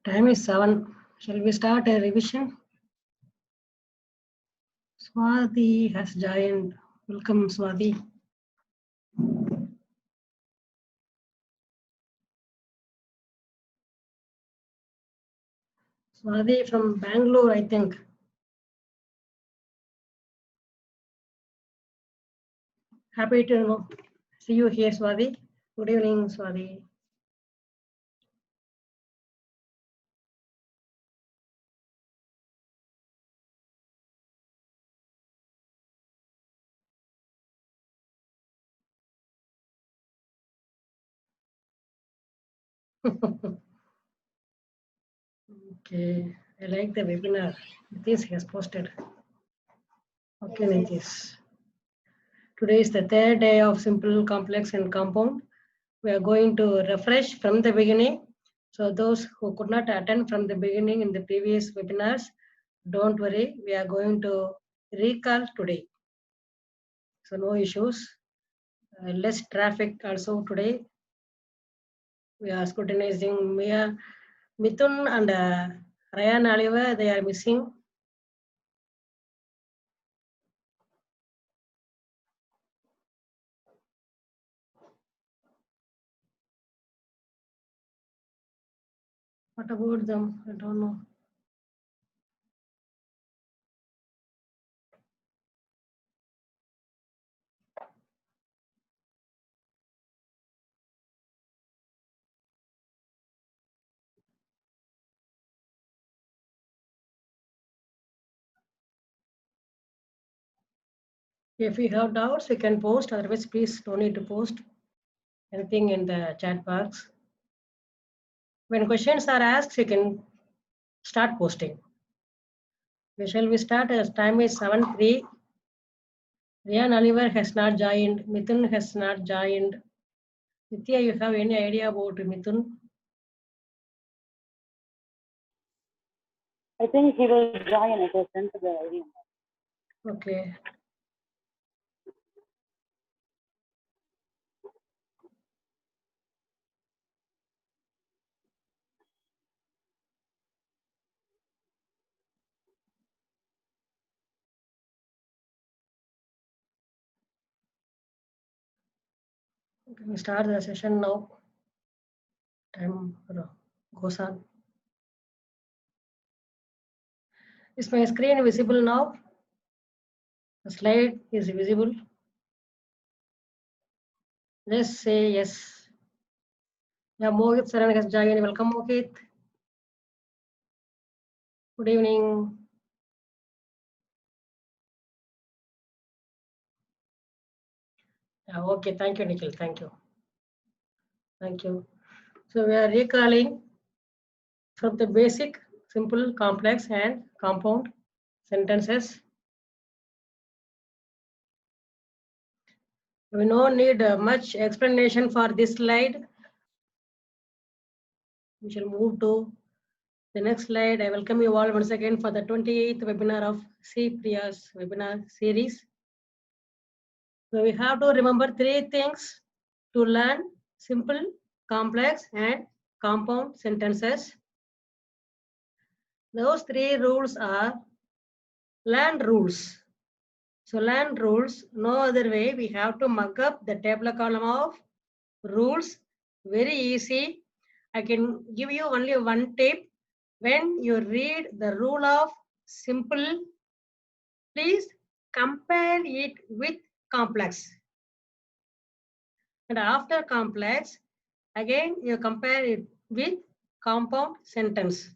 Time is 7. Shall we start a revision? Swati has joined. Welcome, Swati. Swati from Bangalore, I think. Happy to see you here, Swati. Good evening, Swati. Okay, I like the webinar. Nitish has posted. Okay, Nitish. Today is the third day of simple, complex, and compound. We are going to refresh from the beginning. So those who could not attend from the beginning in the previous webinars, don't worry, we are going to recall today. So no issues. Less traffic also today. We are scrutinizing Mia, Mithun and Ryan Oliver, they are missing. What about them? I don't know. If you have doubts, you can post. Otherwise, please don't need to post anything in the chat box. When questions are asked, you can start posting. Shall we start? As time is 7:03. Ryan Oliver has not joined. Mithun has not joined. Nitya, you have any idea about Mithun? I think he will join if I send to the ID. Okay. Can we start the session now? Time goes on. Is my screen visible now? The slide is visible. Just say yes. Yeah, Mohit Saran has joined. Welcome, Mohit. Good evening. Yeah, okay, thank you, Nikhil. Thank you. Thank you. So we are recalling from the basic, simple, complex, and compound sentences. We don't need much explanation for this slide. We shall move to the next slide. I welcome you all once again for the 28th webinar of C. Priya's webinar series. So we have to remember three things to learn: simple, complex, and compound sentences. Those three rules are land rules. So land rules, no other way. We have to mug up the table column of rules. Very easy. I can give you only one tip. When you read the rule of simple, please compare it with complex. And after complex, again you compare it with compound sentence.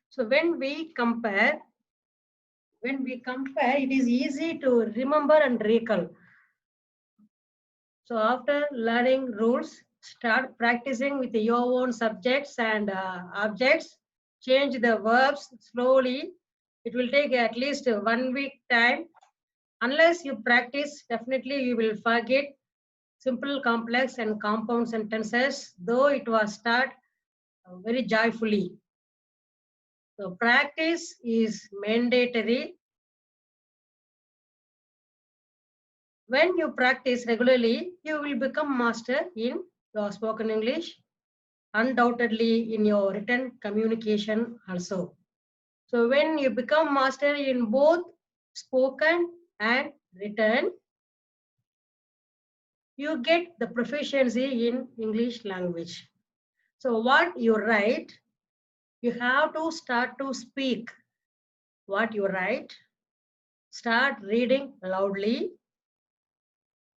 So when we compare, it is easy to remember and recall. So after learning rules, start practicing with your own subjects and objects. Change the verbs slowly. It will take at least 1 week time. Unless you practice, definitely you will forget simple, complex, and compound sentences, though it was start very joyfully. So practice is mandatory. When you practice regularly, you will become master in your spoken English. undoubtedly in your written communication also. So when you become master in both spoken and written, you get the proficiency in English language. So what you write, you have to start to speak what you write, start reading loudly,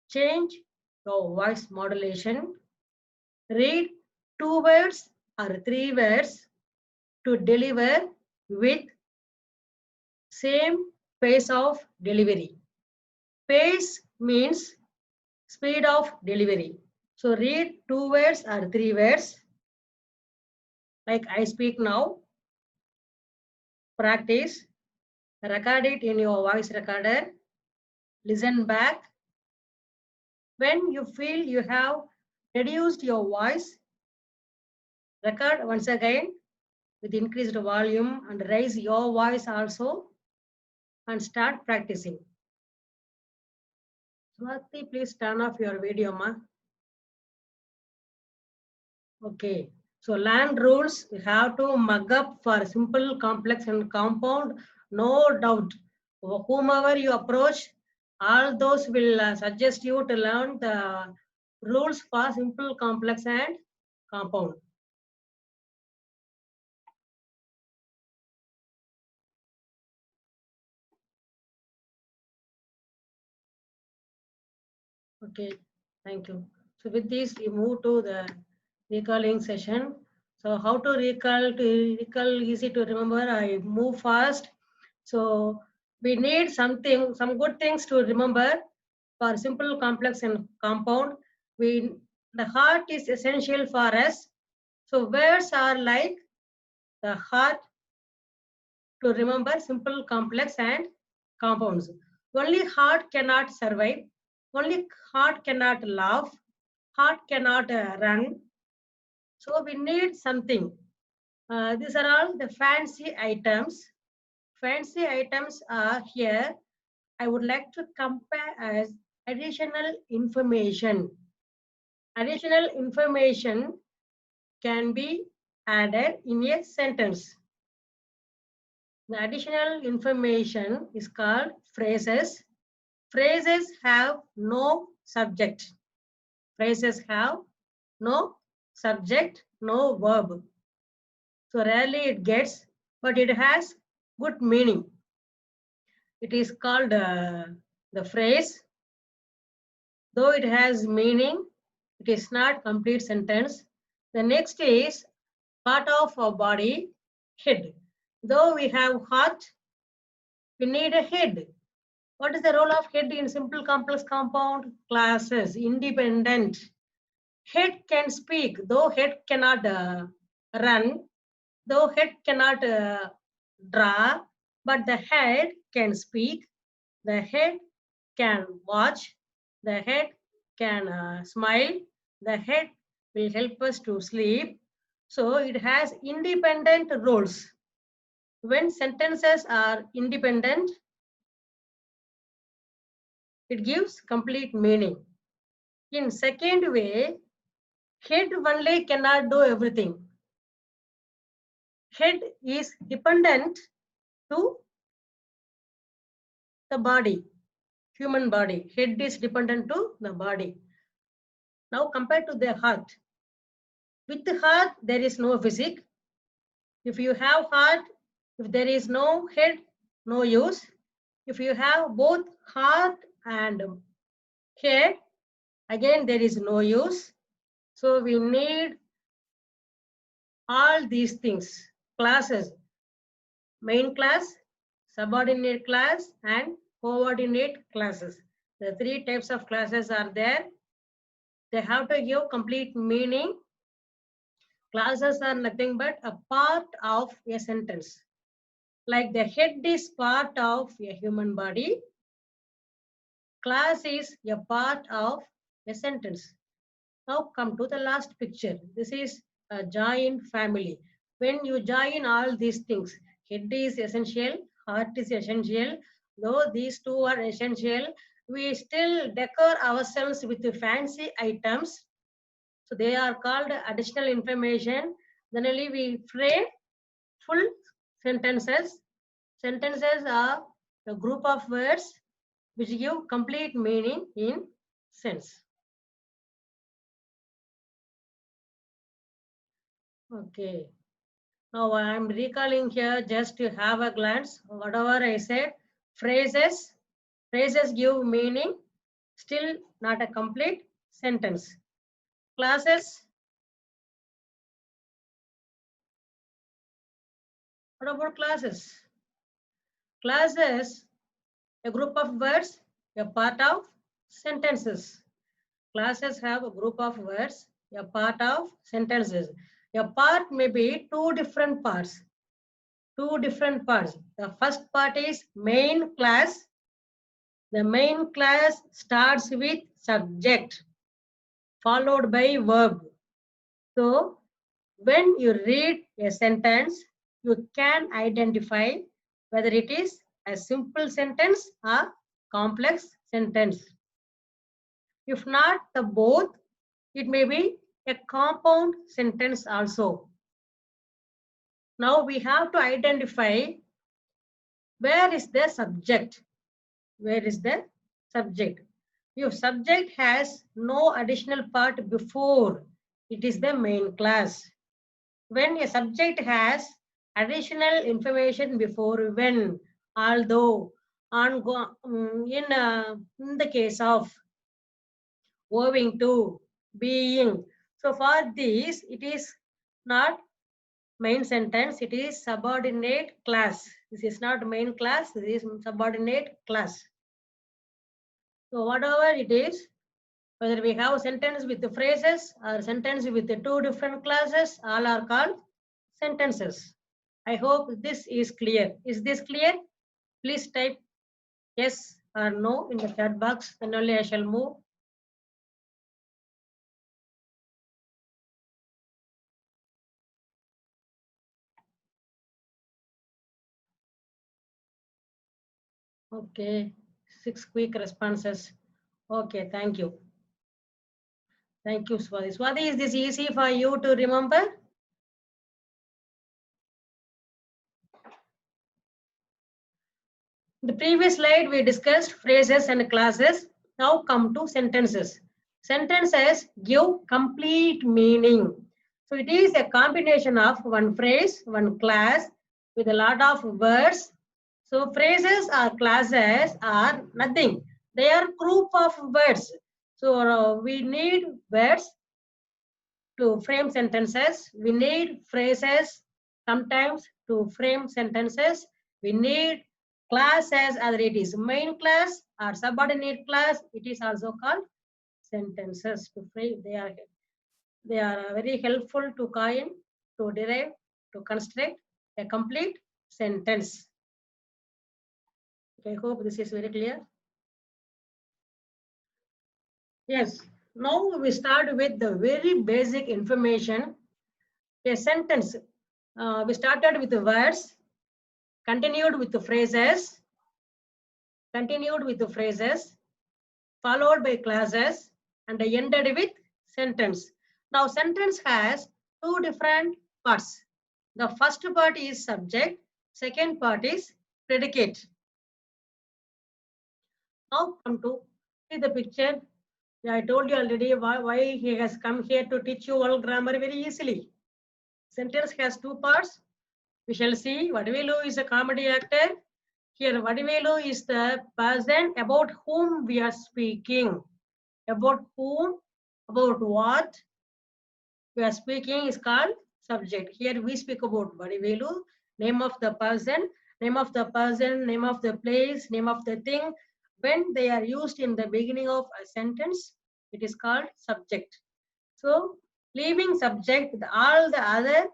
change your voice modulation, read 2 words or 3 words to deliver with same pace of delivery. Pace means speed of delivery. So read 2 words or 3 words, like I speak now, practice, record it in your voice recorder, listen back. When you feel you have reduced your voice, record once again with increased volume and raise your voice also and start practicing. Swati, please turn off your video, ma. Okay. So land rules, you have to mug up for simple, complex, and compound. No doubt. Whomever you approach, all those will suggest you to learn the rules for simple, complex, and compound. Okay, thank you. So with this, we move to the recalling session. So how to recall easy to remember, I move fast. So we need some good things to remember for simple, complex, and compound. The heart is essential for us. So words are like the heart to remember simple, complex, and compounds. Only heart cannot survive. Only heart cannot laugh. Heart cannot run. So we need something. These are all the fancy items. Fancy items are here. I would like to compare as additional information. Additional information can be added in a sentence. The additional information is called phrases. Phrases have no subject. Phrases have no subject, no verb. So rarely it gets, but it has good meaning. It is called the phrase. Though it has meaning, it is not complete sentence. The next is part of our body, head. Though we have heart, we need a head. What is the role of head in simple complex compound? Classes, independent. Head can speak, though head cannot run, though head cannot draw, but the head can speak, the head can watch, the head can smile, the head will help us to sleep. So it has independent roles. When sentences are independent, it gives complete meaning. In second way, head only cannot do everything. Head is dependent to the body, human body. Head is dependent to the body. Now compared to the heart. With the heart, there is no physics. If you have heart, if there is no head, no use. If you have both heart and head, again there is no use. So we need all these things. Classes, main class, subordinate class, and coordinate classes. The three types of classes are there. They have to give complete meaning. Classes are nothing but a part of a sentence. Like the head is part of a human body, class is a part of a sentence. Now come to the last picture. This is a joint family. When you join all these things, head is essential, heart is essential. Though these two are essential, we still decor ourselves with the fancy items. So they are called additional information. Generally, we frame full sentences. Sentences are a group of words which give complete meaning in sense. Okay. Now I am recalling here just to have a glance. Whatever I said, phrases give meaning, still not a complete sentence. Classes. What about classes? Classes, a group of words, a part of sentences. Classes have a group of words, a part of sentences. A part may be two different parts. The first part is main class. The main class starts with subject followed by verb. So when you read a sentence, you can identify whether it is a simple sentence or complex sentence. If not the both, it may be a compound sentence also. Now we have to identify where is the subject. Where is the subject? If subject has no additional part before, it is the main class. When a subject has additional information before when, although, in the case of owing to, being. So for this, it is not main sentence, it is subordinate class. This is not main class, this is subordinate class. So whatever it is, whether we have sentence with the phrases or sentence with the two different classes, all are called sentences. I hope this is clear. Is this clear? Please type yes or no in the chat box, then only I shall move. Okay, 6 quick responses. Okay, thank you. Thank you, Swati. Swati, is this easy for you to remember? In the previous slide, we discussed phrases and classes. Now come to sentences. Sentences give complete meaning. So it is a combination of one phrase, one class with a lot of words. So phrases or classes are nothing. They are group of words. So we need words to frame sentences. We need phrases sometimes to frame sentences. We need classes, either it is main class or subordinate class. It is also called sentences to frame. They are very helpful to coin, to derive, to construct a complete sentence. I hope this is very clear. Yes. Now we start with the very basic information. A sentence. We started with the words, continued with the phrases, followed by classes, and ended with sentence. Now sentence has two different parts. The first part is subject, second part is predicate. Now come to see the picture. I told you already why he has come here to teach you all grammar very easily. Sentence has two parts. We shall see. Vadivelu is a comedy actor. Here, Vadivelu is the person about whom we are speaking. About whom, about what we are speaking is called subject. Here we speak about Vadivelu, name of the person, name of the place, name of the thing. When they are used in the beginning of a sentence, it is called subject. So, leaving subject, all the other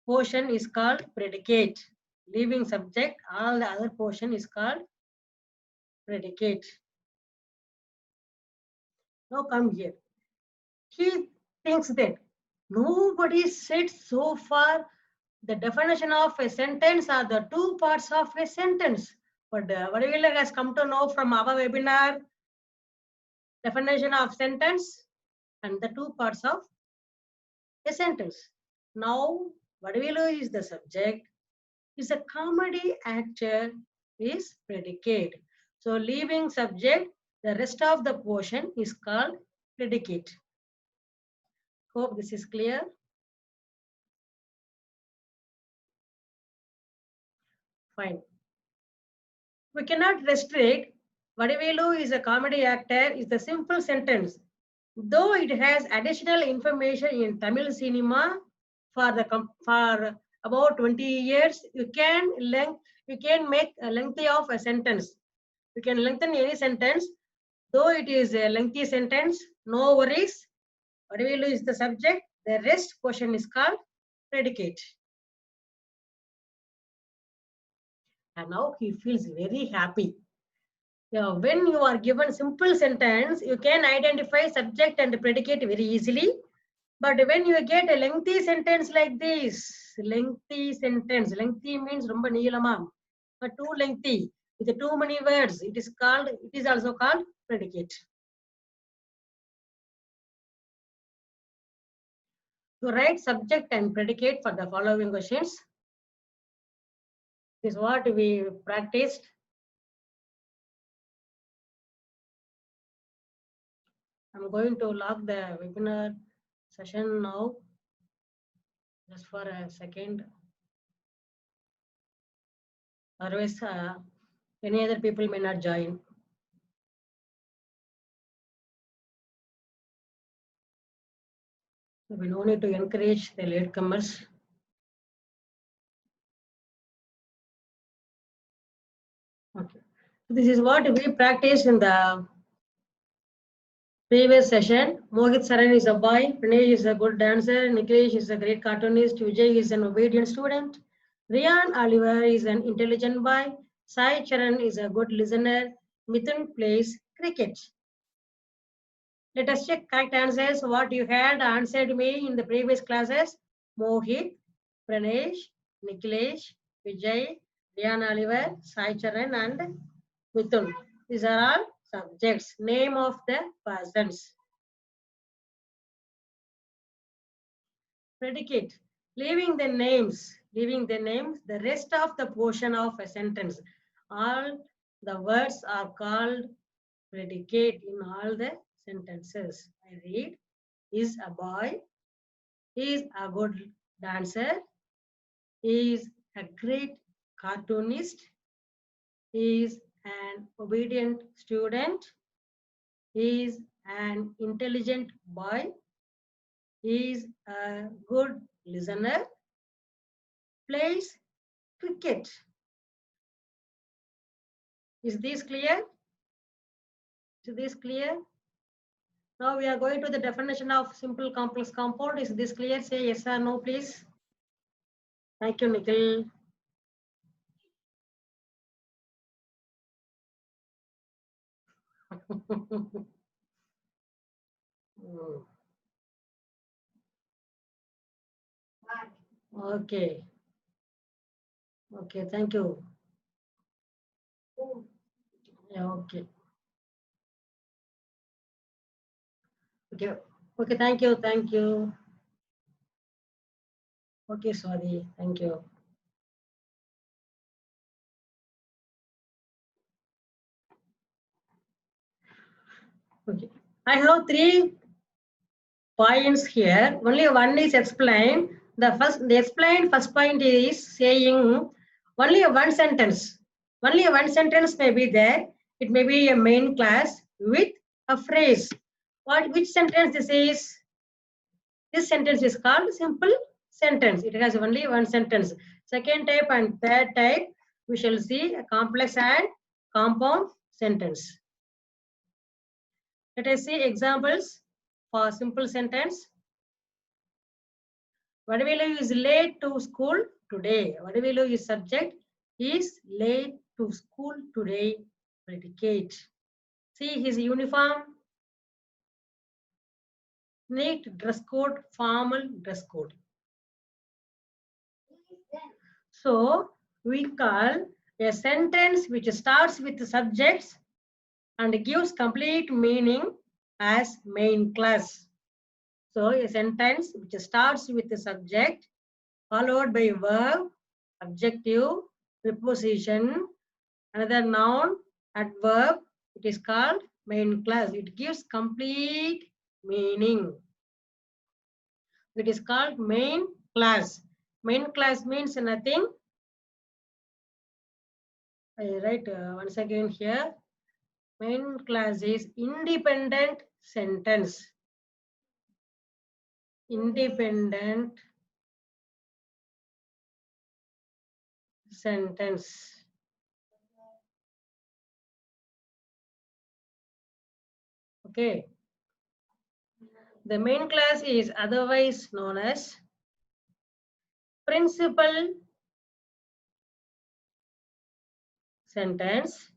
portion is called predicate. Leaving subject, all the other portion is called predicate. Now come here. He thinks that nobody said so far the definition of a sentence are the two parts of a sentence. But Vadivelu has come to know from our webinar definition of sentence and the two parts of a sentence. Now, Vadavilu is the subject, is a comedy actor, is predicate. So, leaving subject, the rest of the portion is called predicate. Hope this is clear. Fine. We cannot restrict. Vadivelu is a comedy actor is the simple sentence. Though it has additional information in Tamil cinema for about 20 years, you can make a lengthy of a sentence. You can lengthen any sentence. Though it is a lengthy sentence, no worries. Vadivelu is the subject. The rest portion is called predicate. And now he feels very happy. When you are given simple sentence, you can identify subject and predicate very easily. But when you get a lengthy sentence like this, lengthy sentence, lengthy means romba neelama, but too lengthy, with too many words, it is also called predicate. So write subject and predicate for the following questions. This is what we practiced. I'm going to log the webinar session now, just for a second. Otherwise, any other people may not join. We no need to encourage the latecomers. Okay. This is what we practiced in the previous session. Mohit Saran is a boy, Pranesh is a good dancer, Niklesh is a great cartoonist, Vijay is an obedient student, Rian Oliver is an intelligent boy, Sai Charan is a good listener, Mithun plays cricket. Let us check correct answers. What you had answered me in the previous classes. Mohit, Pranesh, Niklesh, Vijay, Rian Oliver, Sai Charan and Mithun. These are all subjects, name of the persons. Predicate, leaving the names, the rest of the portion of a sentence. All the words are called predicate in all the sentences. I read, is a boy, is a good dancer, is a great cartoonist, is an obedient student, is an intelligent boy, is a good listener, plays cricket. Is this clear? Is this clear? Now we are going to the definition of simple complex compound. Is this clear? Say yes or no, please. Thank you, Nikhil. Okay. Okay, thank you. Yeah, okay. Okay. Okay, thank you. Thank you. Okay, sorry. Thank you. Okay. I have 3 points here. Only one is explained. The explained first point is saying only one sentence. Only one sentence may be there. It may be a main class with a phrase. Which sentence this is? This sentence is called simple sentence. It has only one sentence. Second type and third type, we shall see a complex and compound sentence. Let us see examples for simple sentence. Vadavilu is late to school today. Vadavilu is subject, is late to school today, predicate. See his uniform, neat dress code, formal dress code. So we call a sentence which starts with subjects and gives complete meaning as main class. So a sentence which starts with the subject, followed by verb, adjective, preposition, another noun, adverb, it is called main class. It gives complete meaning. It is called main class. Main class means nothing. I write once again here. Main class is independent sentence. Independent sentence. Okay. The main class is otherwise known as principal sentence.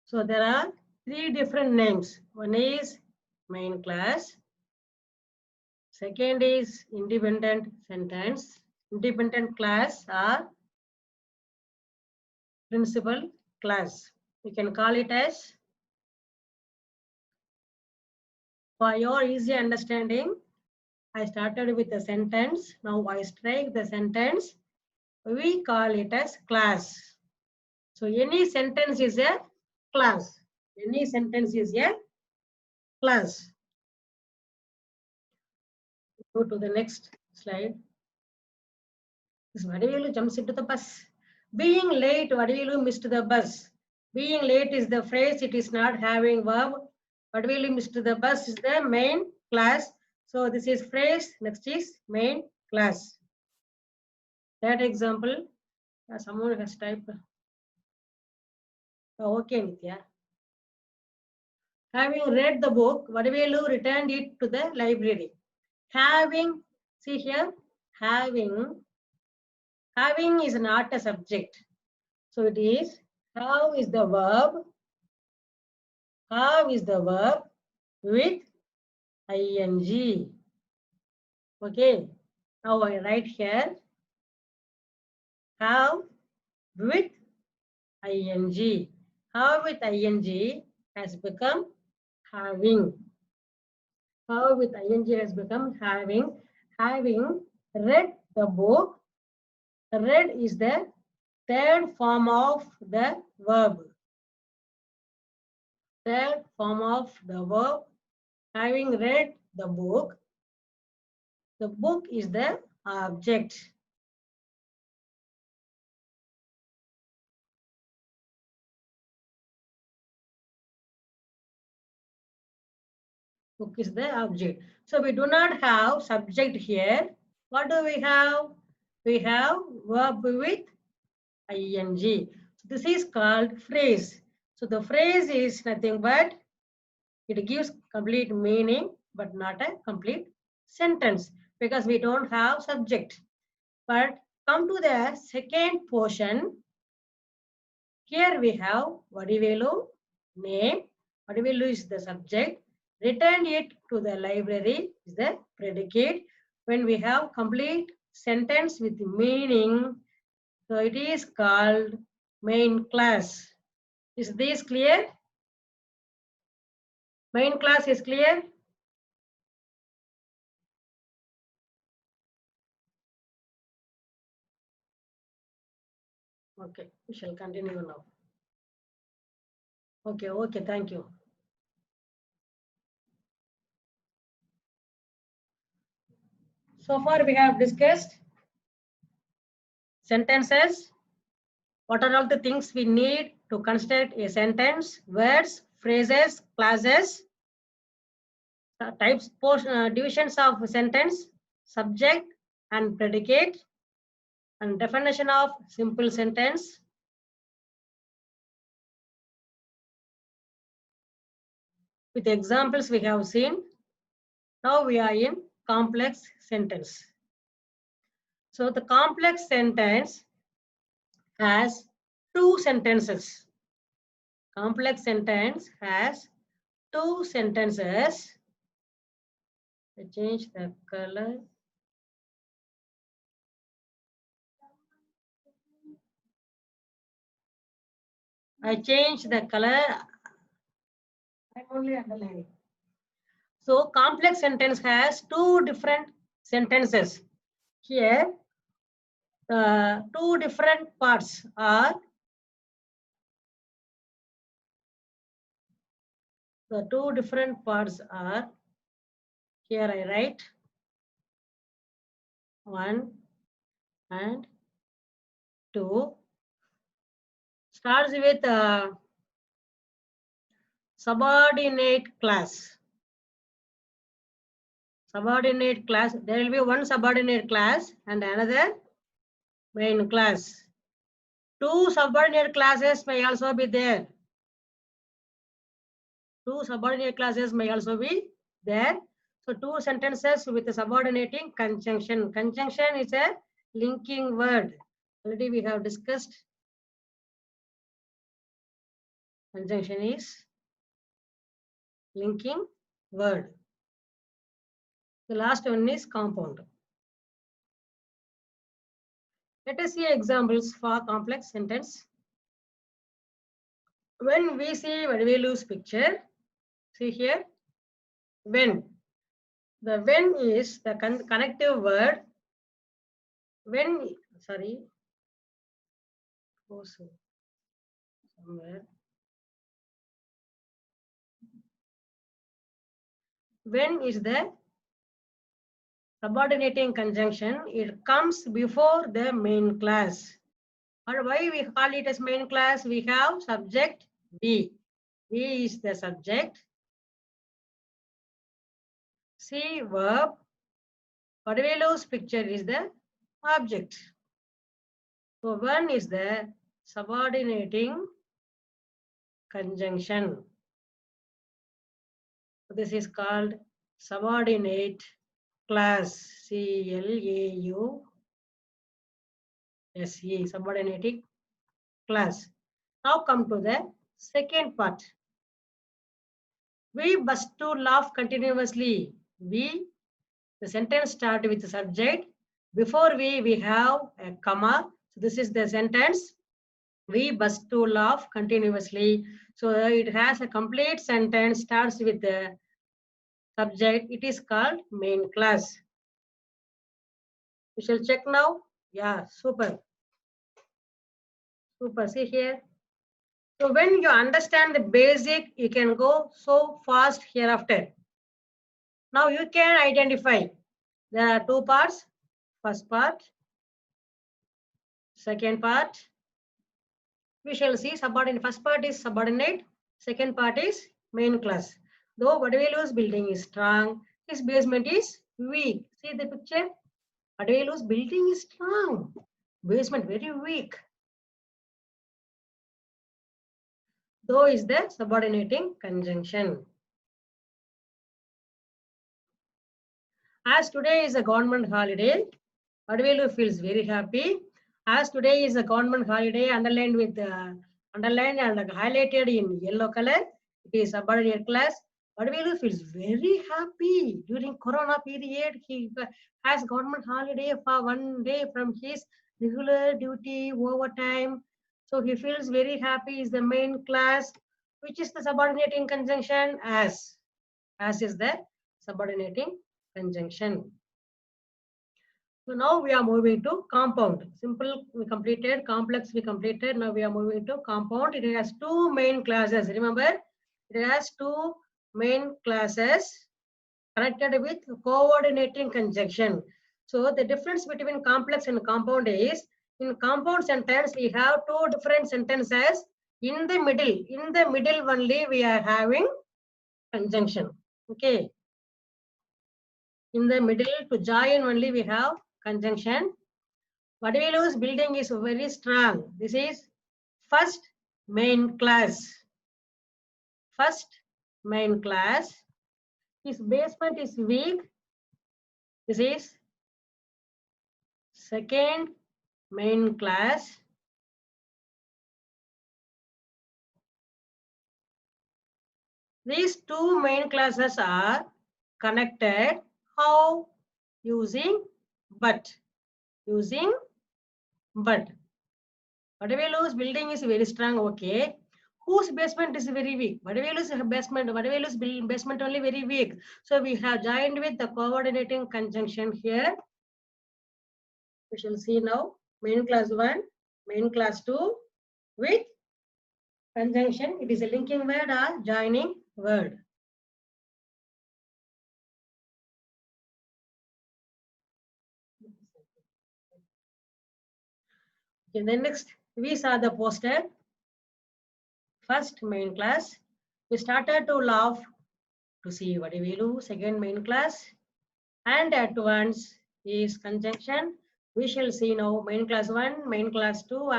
So there are three different names. One is main class. Second is independent sentence. Independent class or principal class. You can call it as, for your easy understanding, I started with a sentence. Now I strike the sentence. We call it as class. So any sentence is a class. Any sentence is a class. Go to the next slide. This Vadivilu jumps into the bus. Being late, Vadivilu missed the bus. Being late is the phrase, it is not having verb. Vadivilu missed the bus is the main class. So this is phrase, next is main class. That example, someone has typed. Oh, okay, Nitya. Having read the book, Vadivilu returned it to the library. Having, see here, having is not a subject. So it is, have is the verb. Have is the verb with ing. Okay. Now I write here, have with ing. Have with ing has become having. Have with ing has become having. Having read the book. Read is the third form of the verb. Third form of the verb. Having read the book is the object. Book is the object. So we do not have subject here. What do we have? We have verb with ing. So this is called phrase. So the phrase is nothing but it gives complete meaning, but not a complete sentence because we don't have subject. But come to the second portion. Here we have Vadivelu name. Vadivelu is the subject. Return it to the library is the predicate. When we have complete sentence with meaning, so it is called main class. Is this clear? Main class is clear? Okay, we shall continue now. Okay, thank you. So far we have discussed sentences. What are all the things we need to construct a sentence? Words, phrases, clauses, types, divisions of sentence, subject and predicate, and definition of simple sentence. With examples we have seen. Now we are in complex sentence. So the complex sentence has two sentences. Complex sentence has two sentences. I change the color. I change the color. I'm only underlining. So complex sentence has two different sentences. Here, two different parts are the two different parts are here. I write 1 and 2. Starts with subordinate class. Subordinate class. There will be one subordinate class and another main class. Two subordinate classes may also be there. Two subordinate classes may also be there. So two sentences with a subordinating conjunction. Conjunction is a linking word. Already we have discussed. Conjunction is linking word. The last one is compound. Let us see examples for complex sentence. When we see Vadivelu's picture, see here, when. The when is the connective word. When, sorry, somewhere. When is the subordinating conjunction. It comes before the main class. Or why we call it as main class? We have subject B. B is the subject. C verb. Vadivelu's picture is the object. So one is the subordinating conjunction. This is called subordinate class. C-L-A-U-S-E, subordinating class. Now come to the second part. We must to laugh continuously. We, the sentence start with the subject. Before we have a comma. So this is the sentence. We must to laugh continuously. So it has a complete sentence, starts with the subject. It is called main class. We shall check now. Yeah, super. Super, see here. So when you understand the basic, you can go so fast hereafter. Now you can identify. There are two parts. First part, second part. We shall see subordinate. First part is subordinate. Second part is main class. Though Vadivelu's building is strong, his basement is weak. See the picture? Vadivelu's building is strong. Basement very weak. Though is the subordinating conjunction. As today is a government holiday, Vadivelu feels very happy. As today is a government holiday, underlined with underlined and highlighted in yellow color. It is subordinate class. Vadivelu feels very happy during Corona period. He has government holiday for 1 day from his regular duty overtime. So he feels very happy. Is the main class, which is the subordinating conjunction as. As is the subordinating conjunction. So now we are moving to compound. Simple we completed, complex we completed. Now we are moving to compound. It has two main classes. Remember, it has two main classes connected with coordinating conjunction. So the difference between complex and compound is, in compound sentence we have two different sentences. In the middle only we are having conjunction. Okay. In the middle to join only we have conjunction. Vadivelu's building is very strong. This is first main class. First main class. His basement is weak. This is second main class. These two main classes are connected. How? Using but. Using but. Vadivelu's building is very strong. Okay. whose basement is very weak? Vadavelu's basement, Vadavelu's basement only very weak. So we have joined with the coordinating conjunction here. We shall see now main class 1, main class 2 with conjunction. It is a linking word or joining word. Okay, then next we saw the poster. First main class. We started to laugh to see Vadivelu, second main class. And at once is conjunction. We shall see now main class 1, main class 2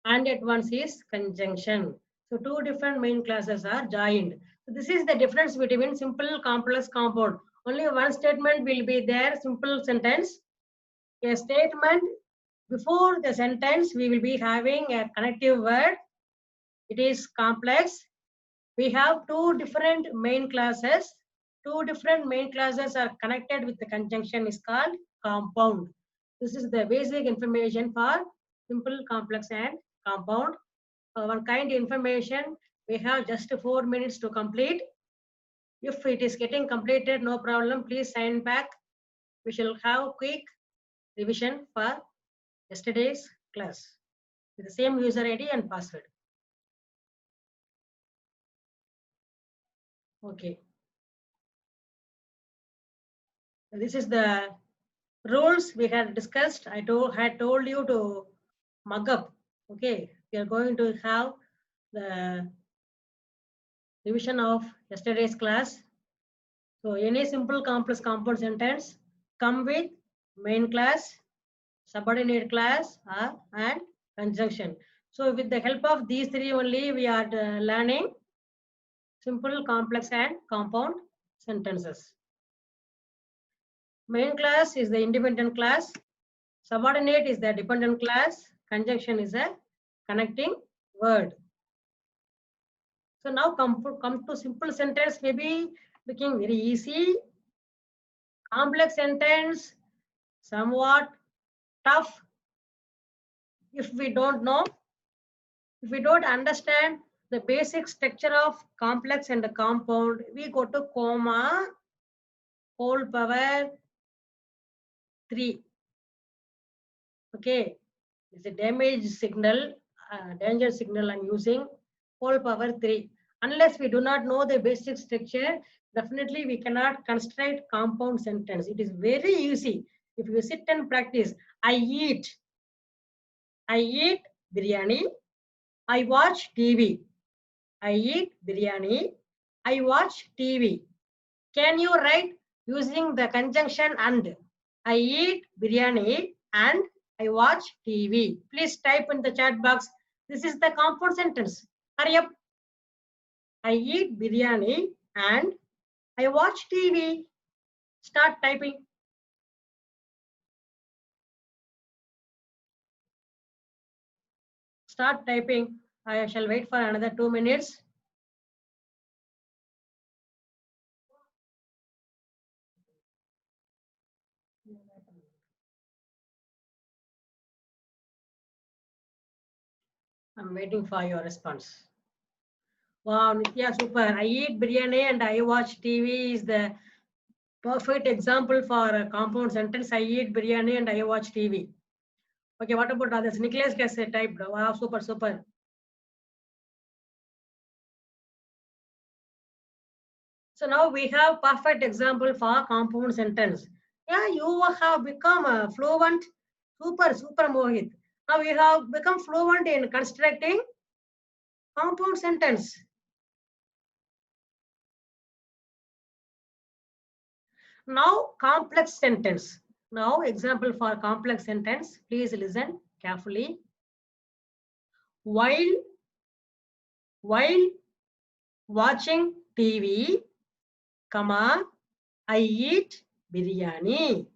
and at once is conjunction. So two different main classes are joined. So this is the difference between simple, complex, compound. Only one statement will be there, simple sentence. A statement before the sentence we will be having a connective word. It is complex. We have two different main classes. Two different main classes are connected with the conjunction is called compound. This is the basic information for simple, complex and compound. One kind information, we have just 4 minutes to complete. If it is getting completed, no problem, please sign back. We shall have quick revision for yesterday's class with the same user ID and password. Okay. This is the rules we had discussed. Had told you to mug up. Okay, we are going to have the revision of yesterday's class. So any simple complex compound sentence come with main class, subordinate class, and conjunction. So with the help of these three only, we are learning simple, complex, and compound sentences. Main class is the independent class. Subordinate is the dependent class. Conjunction is a connecting word. So now come to simple sentence, maybe became very easy. Complex sentence, somewhat tough. If we don't know, if we don't understand the basic structure of complex and the compound, we go to comma, whole power 3. Okay, it's a damage signal, danger signal I'm using, whole power 3. Unless we do not know the basic structure, definitely we cannot construct compound sentence. It is very easy. If you sit and practice, I eat biryani, I watch TV. I eat biryani, I watch TV. Can you write using the conjunction and? I eat biryani and I watch TV. Please type in the chat box. This is the compound sentence. Hurry up. I eat biryani and I watch TV. Start typing. Start typing. I shall wait for another 2 minutes. I'm waiting for your response. Wow, Nitya, super. I eat biryani and I watch TV is the perfect example for a compound sentence. I eat biryani and I watch TV. Okay, what about others? Nicholas has typed. Wow, super, super. So now we have perfect example for compound sentence. Yeah, you have become fluent. Super, super Mohit. Now we have become fluent in constructing compound sentence. Now complex sentence. Now example for complex sentence. Please listen carefully. While watching TV, comma, I eat biryani.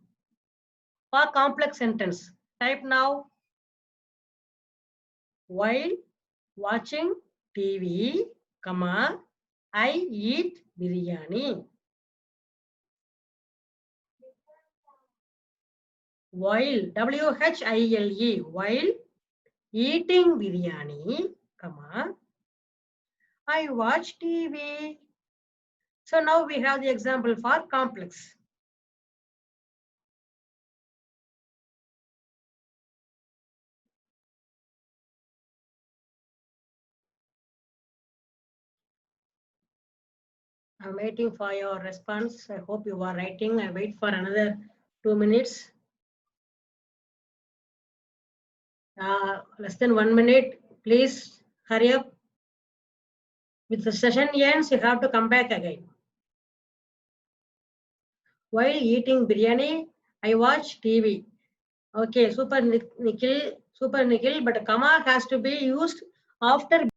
For complex sentence, type now. While watching TV, comma, I eat biryani. While, W-H-I-L-E, while eating biryani, comma, I watch TV. So now we have the example for complex. I'm waiting for your response. I hope you are writing. I wait for another 2 minutes. Less than 1 minute. Please hurry up. With the session ends, you have to come back again. While eating biryani, I watch TV. Okay, super Nikhil, but comma has to be used after